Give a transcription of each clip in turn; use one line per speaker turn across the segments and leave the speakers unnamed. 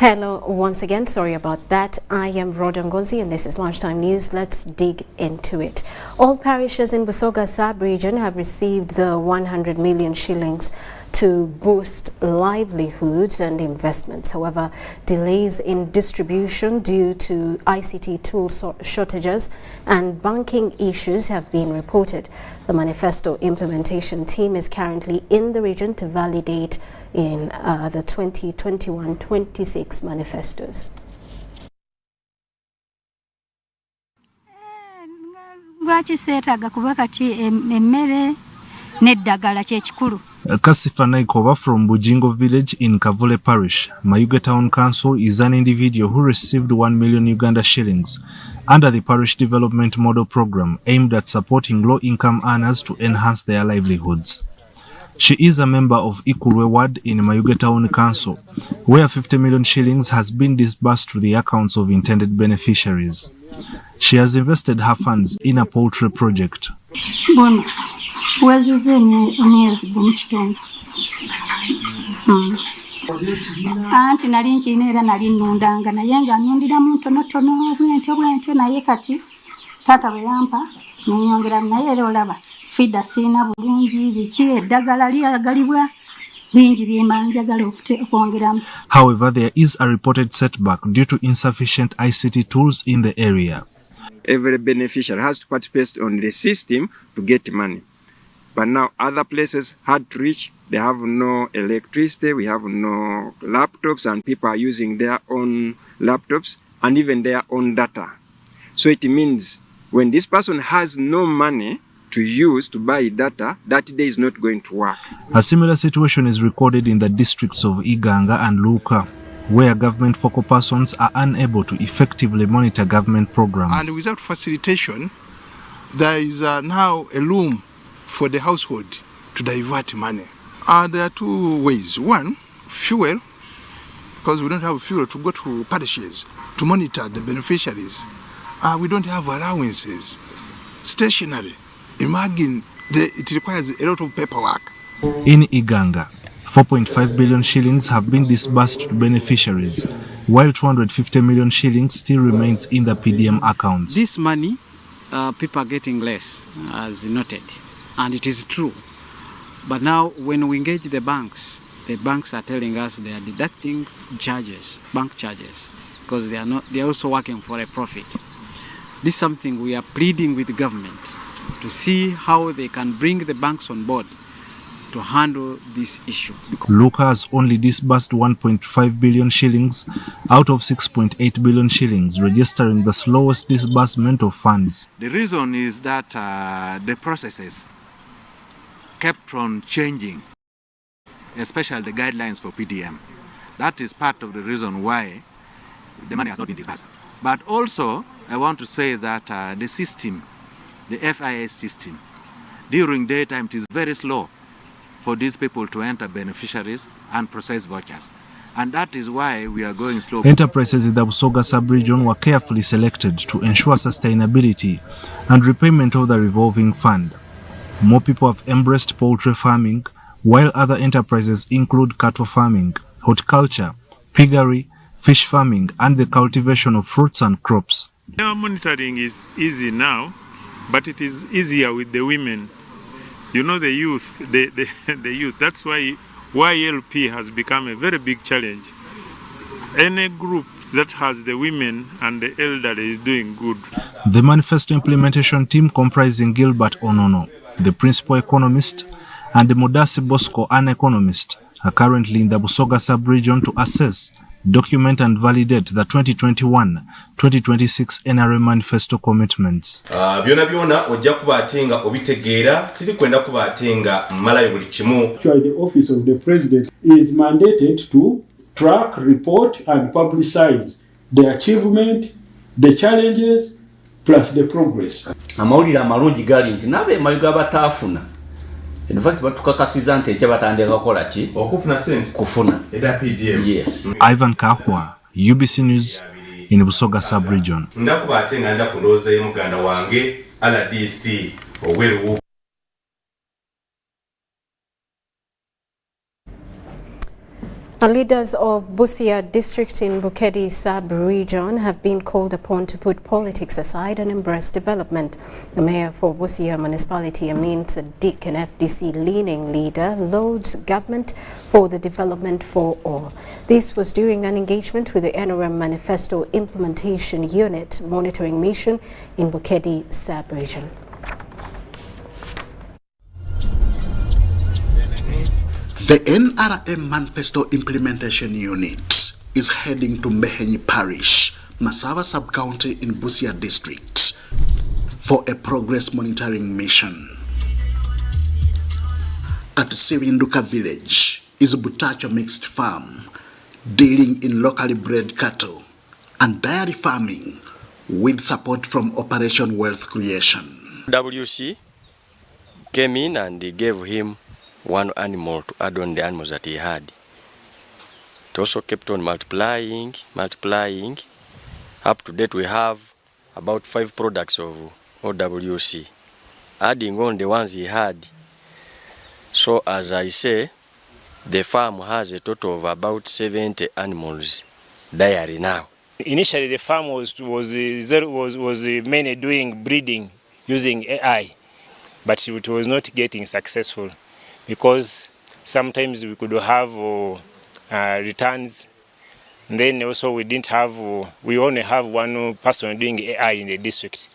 Hello once again, sorry about that. I am Rhoda Ngonzi and this is Lunchtime News. Let's dig into it. All parishes in Busoga sub-region have received the 100 million shillings to boost livelihoods and investments. However, delays in distribution due to ICT tool shortages and banking issues have been reported. The manifesto implementation team is currently in the region to validate in the 2021-26 manifestos.
Kasifa Naikova from Bujingo village in Kavule Parish, Mayuge Town Council is an individual who received 1 million Uganda shillings under the Parish Development Model Program aimed at supporting low-income earners to enhance their livelihoods. She is a member of Ikulwe Ward in Mayuge Town Council, where 50 million shillings has been disbursed to the accounts of intended beneficiaries. She has invested her funds in a poultry project. However, there is a reported setback due to insufficient ICT tools in the area.
Every beneficiary has to participate on the system to get money. But now other places had to reach, they have no electricity, we have no laptops, and people are using their own laptops and even their own data. So it means when this person has no money to use to buy data, that day is not going to work.
A similar situation is recorded in the districts of Iganga and Luka, where government focal persons are unable to effectively monitor government programs.
And without facilitation, there is now a loom for the household to divert money. There are two ways. One, fuel, because we don't have fuel to go to parishes to monitor the beneficiaries. We don't have allowances. Stationery. Imagine, it requires a lot of paperwork.
In Iganga, 4.5 billion shillings have been disbursed to beneficiaries, while 250 million shillings still remains in the PDM accounts.
This money, people are getting less, as noted, and it is true. But now, when we engage the banks are telling us they are deducting charges, bank charges, because they are also working for a profit. This is something we are pleading with the government to see how they can bring the banks on board to handle this issue.
Luka has only disbursed 1.5 billion shillings out of 6.8 billion shillings, registering the slowest disbursement of funds.
The reason is that the processes kept on changing, especially the guidelines for PDM. That is part of the reason why the money has not been disbursed. But also, I want to say that the system, the FIS system, during daytime it is very slow for these people to enter beneficiaries and process vouchers. And that is why we are going slow.
Enterprises in the Busoga sub-region were carefully selected to ensure sustainability and repayment of the revolving fund. More people have embraced poultry farming, while other enterprises include cattle farming, horticulture, piggery, fish farming, and the cultivation of fruits and crops.
Our monitoring is easy now, but it is easier with the women. You know, the youth, the youth. That's why YLP has become a very big challenge. Any group that has the women and the elderly is doing good.
The manifesto implementation team, comprising Gilbert Onono, the principal economist, and Modasi Bosco, an economist, are currently in the Busoga sub-region to assess, document and validate the 2021-2026 NRM manifesto commitments.
Byona ojja kubatenga obitegeera tiri kwenda kubatenga malayo buli kimu.
The office of the president is mandated to track, report and publicize the achievement, the challenges plus the progress.
Amawulire amalungi gali nti nabe mayuga batafuna. In fact, batukakasiza nti ekya batandika kola ki?
Okufuna sente.
Kufuna.
Eda PDM.
Yes.
Ivan Kahwa, UBC News in Busoga sub-region.
Ndakubatenga ndakuloza muganda wange LDC obweru.
Leaders of Busia district in Bukedi sub-region have been called upon to put politics aside and embrace development. The mayor for Busia municipality, Amin Sadiq, an FDC-leaning leader, lauds government for the development for all. This was during an engagement with the NRM Manifesto Implementation Unit Monitoring Mission in Bukedi sub-region.
The NRM Manifesto Implementation Unit is heading to Mbehenyi Parish, Masava Sub-County in Busia District, for a progress monitoring mission. At Sirinduka village is Butacho Mixed Farm, dealing in locally bred cattle and dairy farming with support from Operation Wealth Creation.
WC came in and they gave him one animal to add on the animals that he had. It also kept on multiplying. Up to date we have about 5 products of OWC, adding on the ones he had. So as I say, the farm has a total of about 70 animals dairy now.
Initially the farm was mainly doing breeding using AI, but it was not getting successful, because sometimes we could have returns, and then also we only have one person doing AI in the district.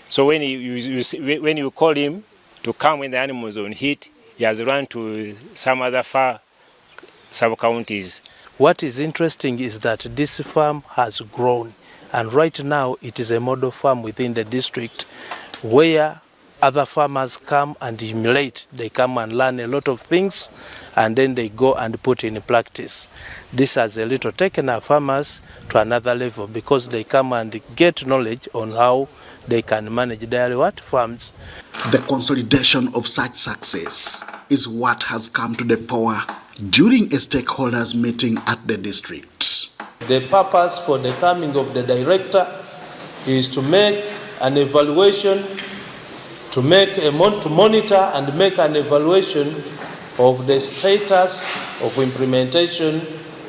So when you call him to come when the animal is on heat, he has run to some other far sub-counties.
What is interesting is that this farm has grown, and right now it is a model farm within the district where other farmers come and emulate. They come and learn a lot of things, and then they go and put in practice. This has a little taken our farmers to another level, because they come and get knowledge on how they can manage dairy farms.
The consolidation of such success is what has come to the fore during a stakeholders meeting at the district.
The purpose for the coming of the director is to make an evaluation, to monitor and make an evaluation of the status of implementation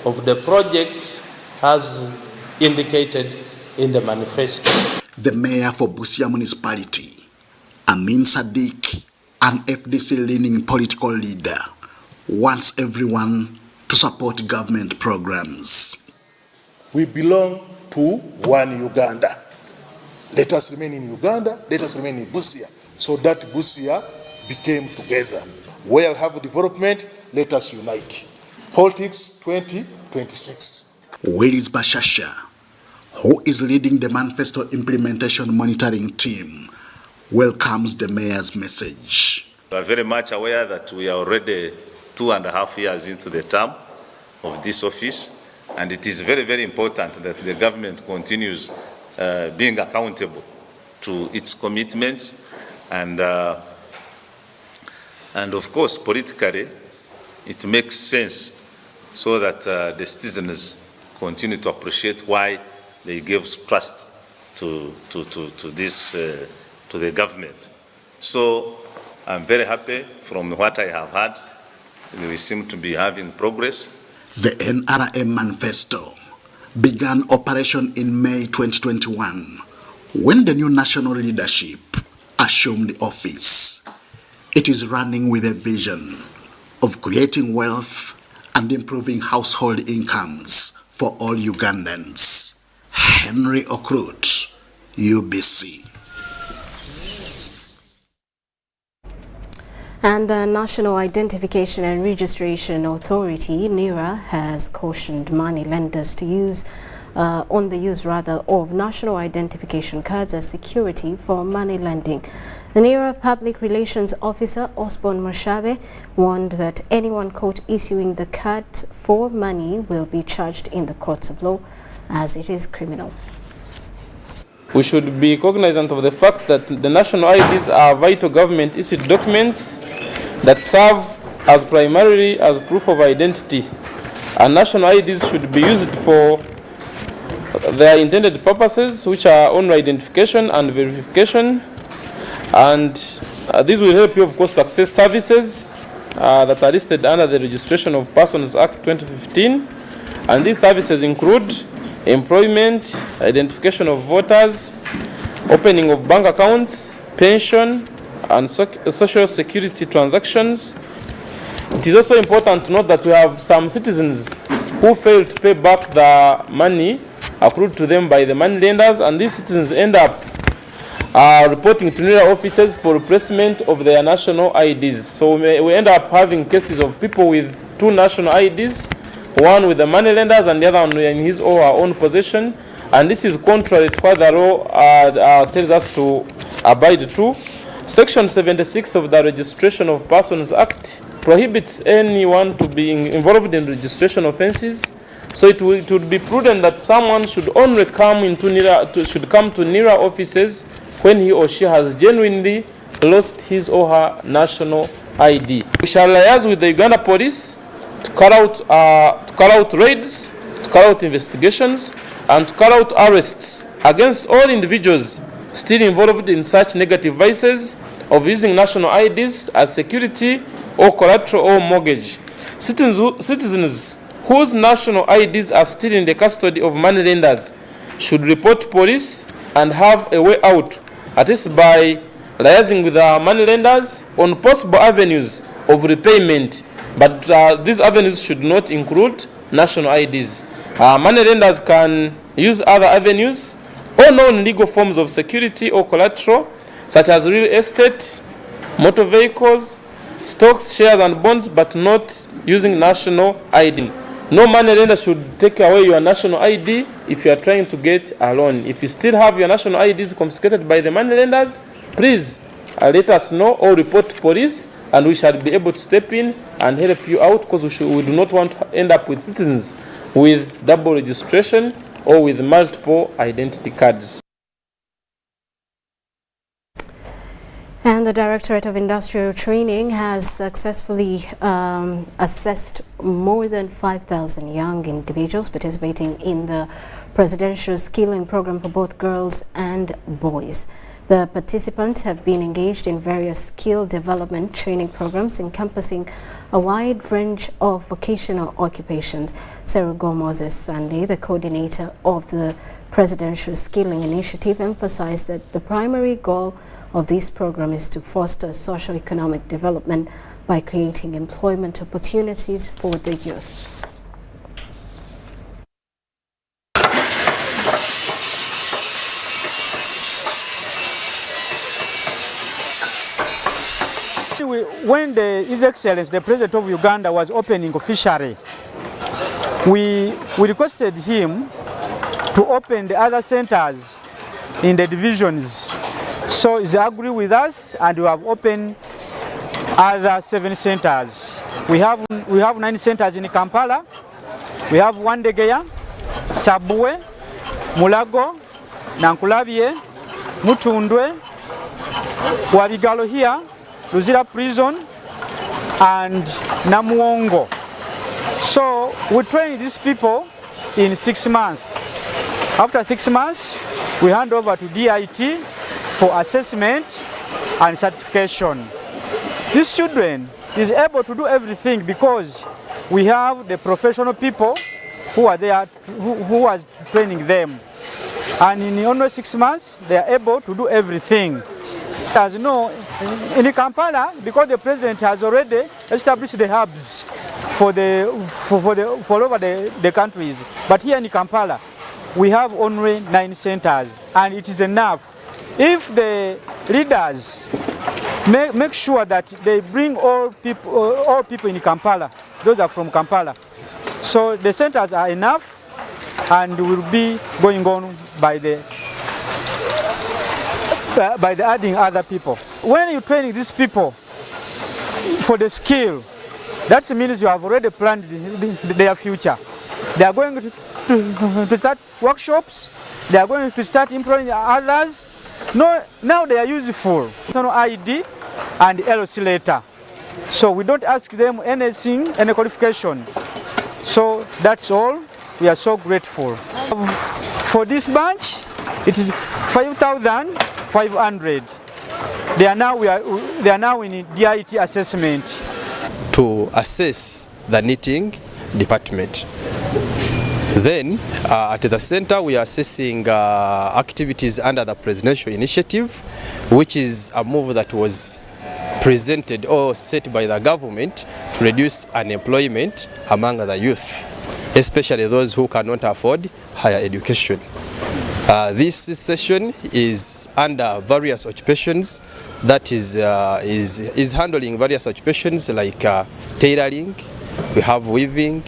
of the projects as indicated in the manifesto.
The mayor for Busia municipality, Amin Sadiq, an FDC-leaning political leader, wants everyone to support government programs.
We belong to one Uganda. Let us remain in Uganda, let us remain in Busia, so that Busia became together. Where we have development, let us unite. Politics 2026.
Willis Bashasha, who is leading the Manifesto Implementation Monitoring Team, welcomes the mayor's message.
We are very much aware that we are already 2.5 years into the term of this office, and it is very, very important that the government continues being accountable to its commitments, and of course politically it makes sense, so that the citizens continue to appreciate why they give trust to the government. So I'm very happy from what I have heard. We seem to be having progress.
The NRM Manifesto began operation in May 2021 when the new national leadership assumed office. It is running with a vision of creating wealth and improving household incomes for all Ugandans. Henry Okrut, UBC.
And the National Identification and Registration Authority, NIRA, has cautioned money lenders to use of national identification cards as security for money lending. The NIRA Public Relations Officer, Osborne Moshabe, warned that anyone caught issuing the card for money will be charged in the courts of law, as it is criminal.
We should be cognizant of the fact that the national IDs are vital government-issued documents that serve as primarily as proof of identity. And national IDs should be used for their intended purposes, which are owner identification and verification. And this will help you, of course, to access services that are listed under the Registration of Persons Act 2015, and these services include employment, identification of voters, opening of bank accounts, pension, and social security transactions. It is also important to note that we have some citizens who fail to pay back the money accrued to them by the money lenders, and these citizens end up reporting to NIRA offices for replacement of their national IDs. So we end up having cases of people with two national IDs, one with the money lenders and the other one in his or her own possession. And this is contrary to what the law tells us to abide to. Section 76 of the Registration of Persons Act prohibits anyone to be involved in registration offences. So it would be prudent that someone should only come to NIRA offices when he or she has genuinely lost his or her national ID. We shall liaise with the Uganda Police to carry out raids, to carry out investigations, and to carry out arrests against all individuals still involved in such negative vices of using national IDs as security or collateral or mortgage. Citizens whose national IDs are still in the custody of money lenders should report to police and have a way out, at least by liaising with our money lenders on possible avenues of repayment. But these avenues should not include national IDs. Money lenders can use other avenues or non-legal forms of security or collateral, such as real estate, motor vehicles, stocks, shares, and bonds, but not using national ID. No money lender should take away your national ID if you are trying to get a loan. If you still have your national IDs confiscated by the money lenders, please let us know or report to police, and we shall be able to step in and help you out, because we do not want to end up with citizens with double registration or with multiple identity cards.
And the Directorate of Industrial Training has successfully assessed more than 5,000 young individuals participating in the presidential skilling program for both girls and boys. The participants have been engaged in various skill development training programs encompassing a wide range of vocational occupations. Serugo Moses Sunday, the coordinator of the Presidential Skilling Initiative, emphasized that the primary goal of this program is to foster socio-economic development by creating employment opportunities for the youth.
When His Excellency, the President of Uganda, was opening officially, we requested him to open the other centers in the divisions. So he's agreed with us, and we have opened other 7 centers. We have 9 centers in Kampala. We have Wandegeya, Sabwe, Mulago, Nankulabye, Mutundwe, Wabigalo here, Luzira Prison, and Namuongo. So we train these people in 6 months. After 6 months, we hand over to DIT for assessment and certification. These children is able to do everything because we have the professional people who are there, who are training them. And in only 6 months, they are able to do everything. As you know, in Kampala, because the president has already established the hubs for all over the countries. But here in Kampala, we have only 9 centers, and it is enough. If the leaders make sure that they bring all people in Kampala, those are from Kampala. So the centers are enough, and will be going on by the adding other people. When you're training these people for the skill, that means you have already planned their future. They are going to start workshops. They are going to start employing others. No, now they are useful. No ID and LC letter. So we don't ask them anything, any qualification. So that's all. We are so grateful. For this batch, it is 5,500. They are now in DIT assessment.
to assess the knitting department. Then at the center we are assessing activities under the presidential initiative, which is a move that was presented or set by the government to reduce unemployment among the youth, especially those who cannot afford higher education. This session is under various occupations, that is handling various occupations like tailoring, we have weaving,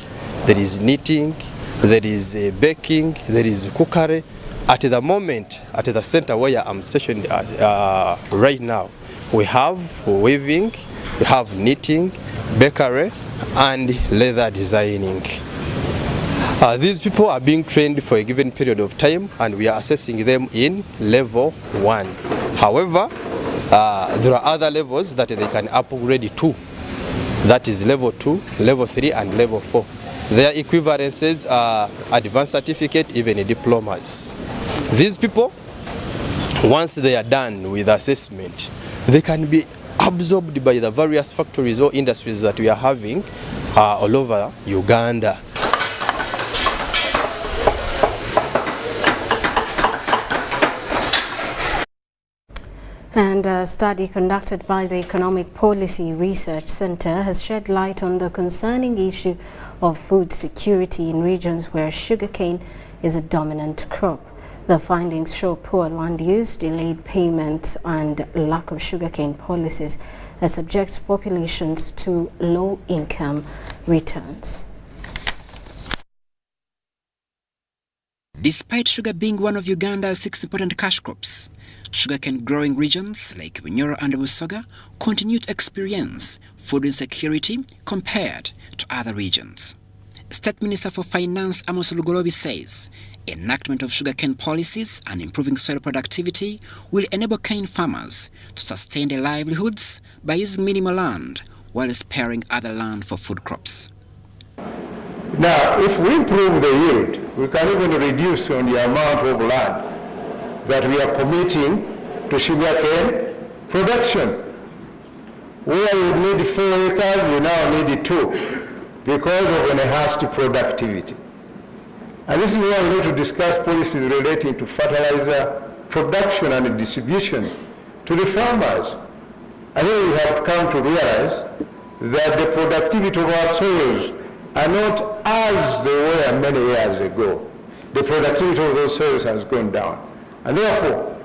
there is knitting, there is baking, there is cookery. At the moment, at the center where I'm stationed right now, we have weaving, we have knitting, bakery, and leather designing. These people are being trained for a given period of time, and we are assessing them in level 1. However, there are other levels that they can upgrade to. That is level 2, level 3, and level 4. Their equivalences are advanced certificate, even diplomas. These people, once they are done with assessment, they can be absorbed by the various factories or industries that we are having all over Uganda.
And a study conducted by the Economic Policy Research Center has shed light on the concerning issue of food security in regions where sugarcane is a dominant crop. The findings show poor land use, delayed payments, and lack of sugarcane policies that subject populations to low-income returns.
Despite sugar being one of Uganda's 6 important cash crops, sugarcane growing regions like Bunyoro and Busoga continue to experience food insecurity compared to other regions. State Minister for Finance Amos Lugolobi says enactment of sugarcane policies and improving soil productivity will enable cane farmers to sustain their livelihoods by using minimal land while sparing other land for food crops.
Now, if we improve the yield, we can even reduce on the amount of land that we are committing to sugarcane production. Where we need 4 acres, we now need 2 because of enhanced productivity. And this is why we need to discuss policies relating to fertilizer production and distribution to the farmers. I think we have come to realize that the productivity of our soils are not as they were many years ago. The productivity of those soils has gone down. And therefore,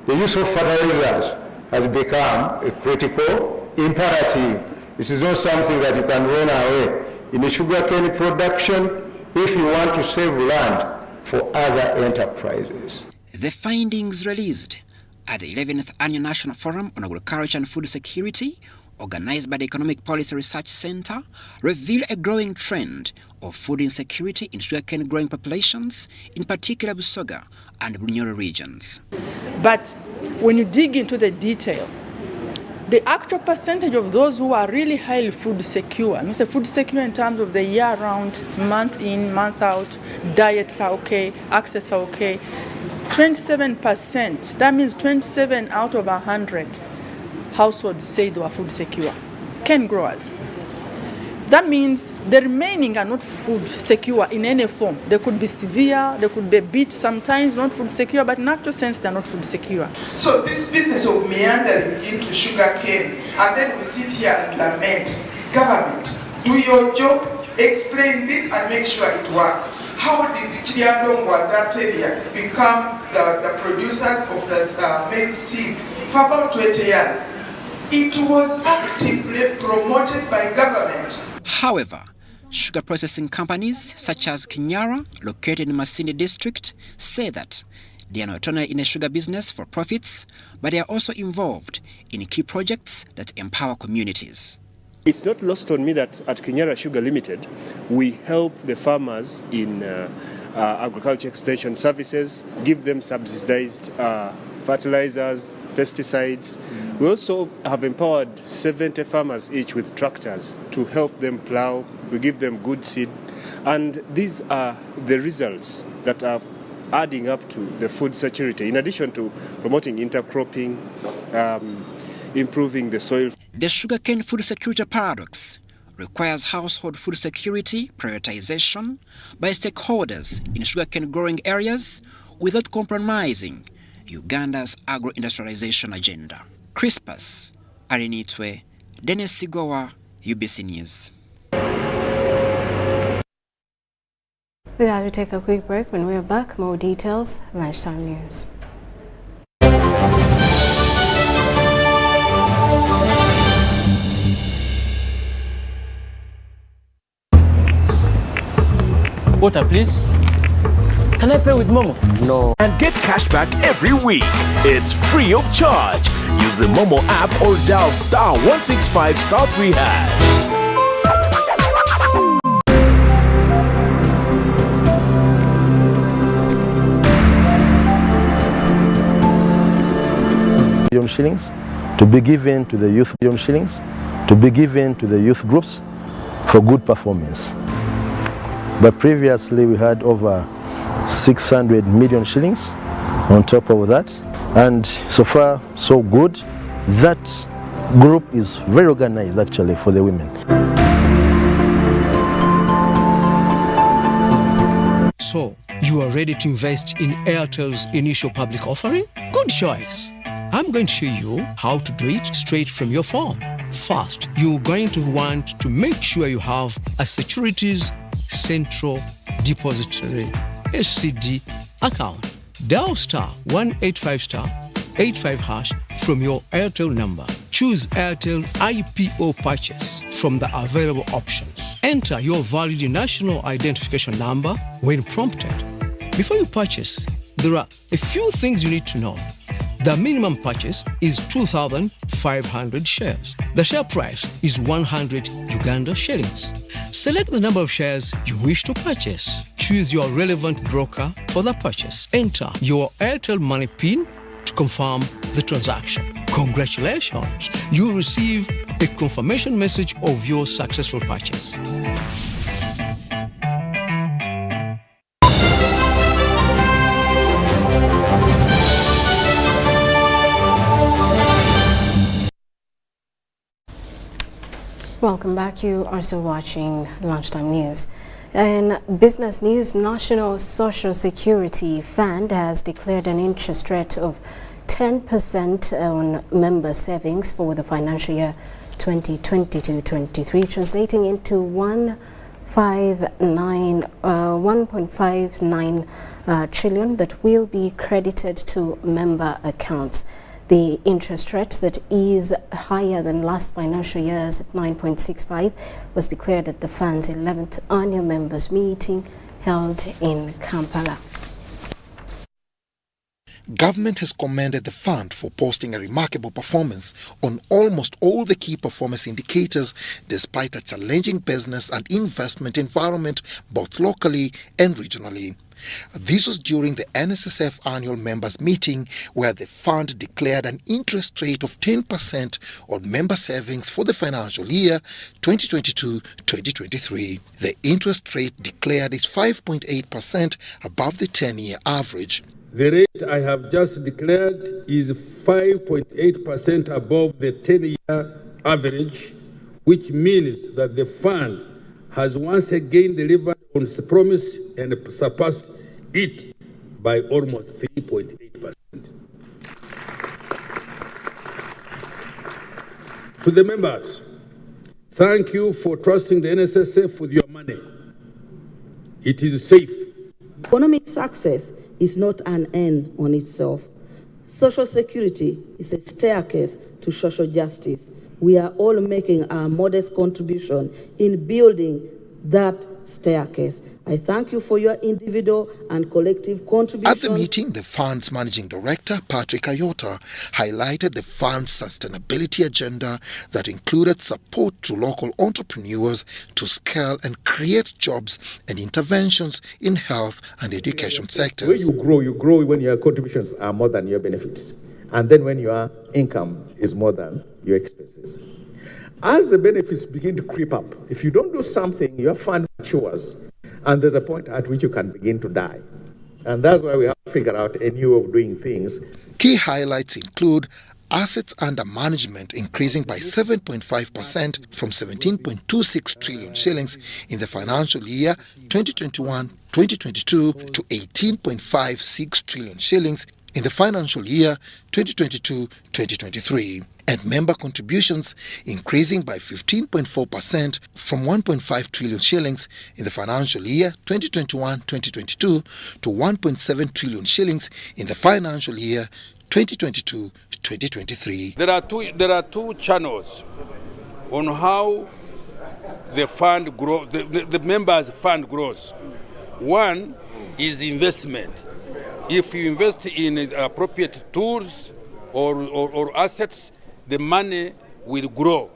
the use of fertilizers has become a critical imperative. It is not something that you can run away. In the sugarcane production, if you want to save land for other enterprises.
The findings released at the 11th Annual National Forum on Agriculture and Food Security, organized by the Economic Policy Research Center, reveal a growing trend of food insecurity in sugarcane growing populations, in particular Busoga and Bunyoro regions.
But when you dig into the detail, the actual percentage of those who are really highly food secure, I mean, food secure in terms of the year-round, month in, month out, diets are okay, access are okay, 27%, that means 27 out of 100 households say they are food secure, cane growers. That means the remaining are not food secure in any form. They could be severe, they could be a bit sometimes not food secure, but in actual sense they're not food secure.
So this business of meandering into sugarcane, and then we sit here and lament, government, do your job, explain this and make sure it works. How did Chiriandongwa, that area, become the producers of the maize seed for about 20 years? It was actively promoted by government.
However, sugar processing companies such as Kinyara, located in Masindi district, say that they are not only in a sugar business for profits, but they are also involved in key projects that empower communities.
It's not lost on me that at Kinyara Sugar Limited, we help the farmers in agriculture extension services, give them subsidized fertilizers, pesticides. We also have empowered 70 farmers each with tractors to help them plow. We give them good seed. And these are the results that are adding up to the food security, in addition to promoting intercropping, improving the soil.
The sugarcane food security paradox requires household food security prioritization by stakeholders in sugarcane growing areas without compromising Uganda's agro-industrialization agenda. Crispus Arinitwe, Dennis Sigowa, UBC News.
We have to take a quick break. When we are back, more details, Lunchtime News.
Water, please. Can I pay with Momo? No.
And get cash back every week. It's free of charge. Use the Momo app or dial *165 *3#.
Shillings to be given to the youth, shillings to be given to the youth groups for good performance. But previously we had over 600 million shillings on top of that, and so far so good. That group is very organized actually for the women.
So you are ready to invest in Airtel's initial public offering? Good choice. I'm going to show you how to do it straight from your phone. First, you're going to want to make sure you have a Securities Central Depository SCD account. Dial *185*85# from your Airtel number. Choose Airtel IPO purchase from the available options. Enter your valid national identification number when prompted. Before you purchase, there are a few things you need to know. The minimum purchase is 2,500 shares. The share price is 100 Uganda shillings. Select the number of shares you wish to purchase. Choose your relevant broker for the purchase. Enter your Airtel Money PIN to confirm the transaction. Congratulations! You receive a confirmation message of your successful purchase.
Welcome back. You are still watching Lunchtime News. In business news, National Social Security Fund has declared an interest rate of 10% on member savings for the financial year 2022-23, translating into 1.59 trillion that will be credited to member accounts. The interest rate that is higher than last financial year's at 9.65 was declared at the fund's 11th annual members meeting held in Kampala.
Government has commended the fund for posting a remarkable performance on almost all the key performance indicators despite a challenging business and investment environment both locally and regionally. This was during the NSSF annual members meeting where the fund declared an interest rate of 10% on member savings for the financial year 2022-2023. The interest rate declared is 5.8% above the 10-year average.
The rate I have just declared is 5.8% above the 10-year average, which means that the fund has once again delivered on its promise and surpassed it by almost 3.8%. To the members, thank you for trusting the NSSF with your money. It is safe.
Economic success is not an end on itself. Social security is a staircase to social justice. We are all making our modest contribution in building that staircase. I thank you for your individual and collective contributions.
At the meeting, the fund's managing director, Patrick Ayota, highlighted the fund's sustainability agenda that included support to local entrepreneurs to scale and create jobs and interventions in health and education sectors.
When you grow when your contributions are more than your benefits, and then when your income is more than your expenses. As the benefits begin to creep up, if you don't do something, your fund matures, and there's a point at which you can begin to die. And that's why we have to figure out a new way of doing things.
Key highlights include assets under management increasing by 7.5% from 17.26 trillion shillings in the financial year 2021-2022 to 18.56 trillion shillings in the financial year 2022-2023, and member contributions increasing by 15.4% from 1.5 trillion shillings in the financial year 2021-2022 to 1.7 trillion shillings in the financial year 2022-2023.
There are two channels on how the fund grows, the members' fund grows. One is investment. If you invest in appropriate tools or assets, the money will grow,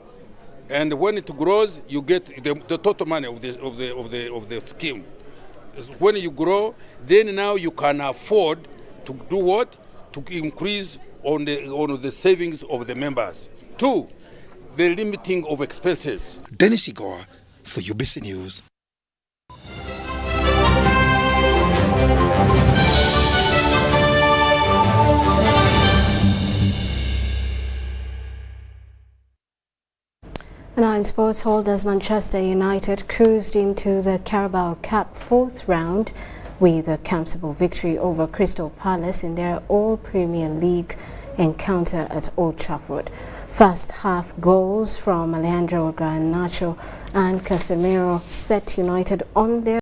and when it grows, you get the total money of the scheme. When you grow, then now you can afford to do what? To increase on the savings of the members. Two, the limiting of expenses.
Dennis Igor for UBC News.
Now in sports, holders Manchester United cruised into the Carabao Cup fourth round with a comfortable victory over Crystal Palace in their All-Premier League encounter at Old Trafford. First half goals from Alejandro Garnacho and Casemiro set United on their